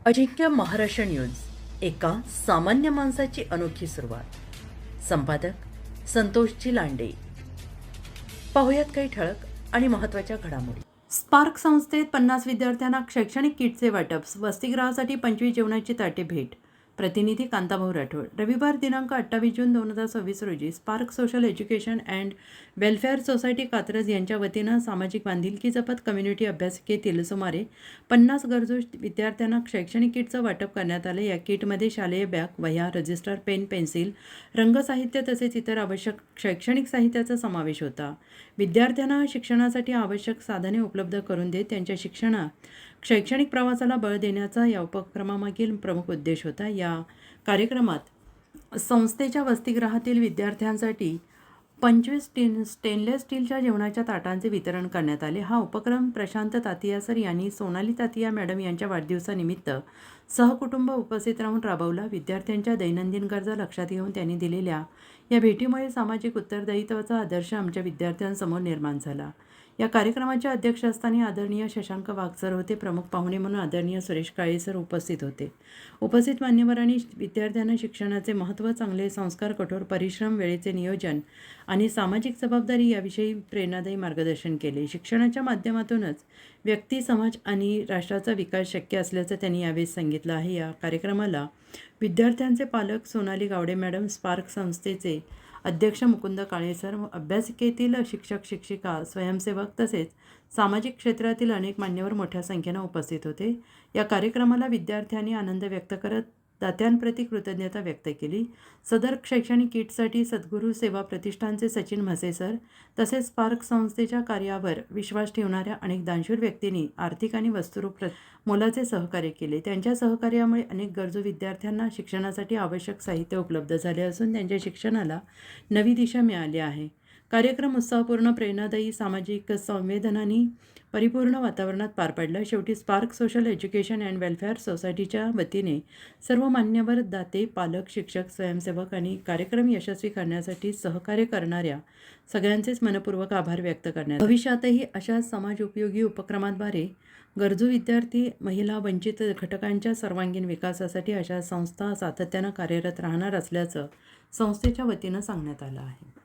अजिंक्य Maharashtra news, एका सामान्य माणसाची अनोखी सुरुवात. संपादक संतोषजी लांडे. पाहुयात काही ठळक आणि महत्त्वाच्या घडामोडी. स्पार्क संस्थेत 50 विद्यार्थ्यांना शैक्षणिक किटचे वाटप. वसतिगृहासाठी 25 जेवणाची ताटे भेट. प्रतिनिधी कांताभाऊ राठोड. रविवार दिनांक 28 जून 2026 रोजी spark social education and welfare society Katraj यांच्या वतीनं सामाजिक बांधिलकी जपत कम्युनिटी अभ्यासिकेतील सुमारे 50 गरजू विद्यार्थ्यांना शैक्षणिक किटचं वाटप करण्यात आलं. या किटमध्ये शालेय बॅग, वह्या, रजिस्टर, पेन, पेन्सिल, रंगसाहित्य तसेच इतर आवश्यक शैक्षणिक साहित्याचा समावेश होता. विद्यार्थ्यांना शिक्षणासाठी आवश्यक साधने उपलब्ध करून देत त्यांच्या शैक्षणिक प्रवासाला बळ देण्याचा या उपक्रमामागील प्रमुख उद्देश होता. या कार्यक्रमात संस्थेच्या वसतिगृहातील विद्यार्थ्यांसाठी 25 स्टेनलेस स्टीलच्या जेवणाच्या ताटांचे वितरण करण्यात आले. हा उपक्रम प्रशांत तातिया सर यांनी सोनाली तातिया मॅडम यांच्या वाढदिवसानिमित्त सहकुटुंब उपस्थित राहून राबवला. विद्यार्थ्यांच्या दैनंदिन गरजा लक्षात घेऊन त्यांनी दिलेल्या या भेटीमुळे सामाजिक उत्तरदायित्वाचा आदर्श आमच्या विद्यार्थ्यांसमोर निर्माण झाला. या कार्यक्रमाच्या अध्यक्षस्थानी आदरणीय शशांक वाघ सर होते. प्रमुख पाहुणे म्हणून आदरणीय सुरेश काळे सर उपस्थित होते. उपस्थित मान्यवरांनी विद्यार्थ्यांना शिक्षणाचे महत्त्व, चांगले संस्कार, कठोर परिश्रम, वेळेचे नियोजन आणि सामाजिक जबाबदारी याविषयी प्रेरणादायी मार्गदर्शन केले. शिक्षणाच्या माध्यमातूनच व्यक्ती, समाज आणि राष्ट्राचा विकास शक्य असल्याचं त्यांनी यावेळी सांगितलं आहे. या कार्यक्रमाला विद्यार्थ्यांचे पालक सोनाली गावडे मॅडम, स्पार्क संस्थेचे अध्यक्ष मुकुंद काळे सर, अभ्यासिकेतील शिक्षक, शिक्षिका, स्वयंसेवक तसेच सामाजिक क्षेत्रातील अनेक मान्यवर मोठ्या संख्येनं उपस्थित होते. या कार्यक्रमाला विद्यार्थ्यांनी आनंद व्यक्त करत दात्यांप्रती कृतज्ञता व्यक्त केली. सदर शैक्षणिक किटसाठी सद्गुरू सेवा प्रतिष्ठानचे सचिन म्हसे सर तसेच स्पार्क संस्थेच्या कार्यावर विश्वास ठेवणाऱ्या अनेक दानशूर व्यक्तींनी आर्थिक आणि वस्तुरूप मोलाचे सहकार्य केले. त्यांच्या सहकार्यामुळे अनेक गरजू विद्यार्थ्यांना शिक्षणासाठी आवश्यक साहित्य उपलब्ध झाले असून त्यांच्या शिक्षणाला नवी दिशा मिळाली आहे. कार्यक्रम उत्साहपूर्ण, प्रेरणादायी, सामाजिक संवेदनांनी परिपूर्ण वातावरणात पार पडला. शेवटी spark social education and welfare सोसायटीच्या वतीने सर्व मान्यवर, दाते, पालक, शिक्षक, स्वयंसेवक आणि कार्यक्रम यशस्वी करण्यासाठी सहकार्य करणाऱ्या सगळ्यांचेच मनपूर्वक आभार व्यक्त करण्यात. भविष्यातही अशा समाजोपयोगी उपक्रमांद्वारे गरजू विद्यार्थी, महिला, वंचित घटकांच्या सर्वांगीण विकासासाठी अशा संस्था सातत्यानं कार्यरत राहणार असल्याचं संस्थेच्या वतीनं सांगण्यात आलं आहे.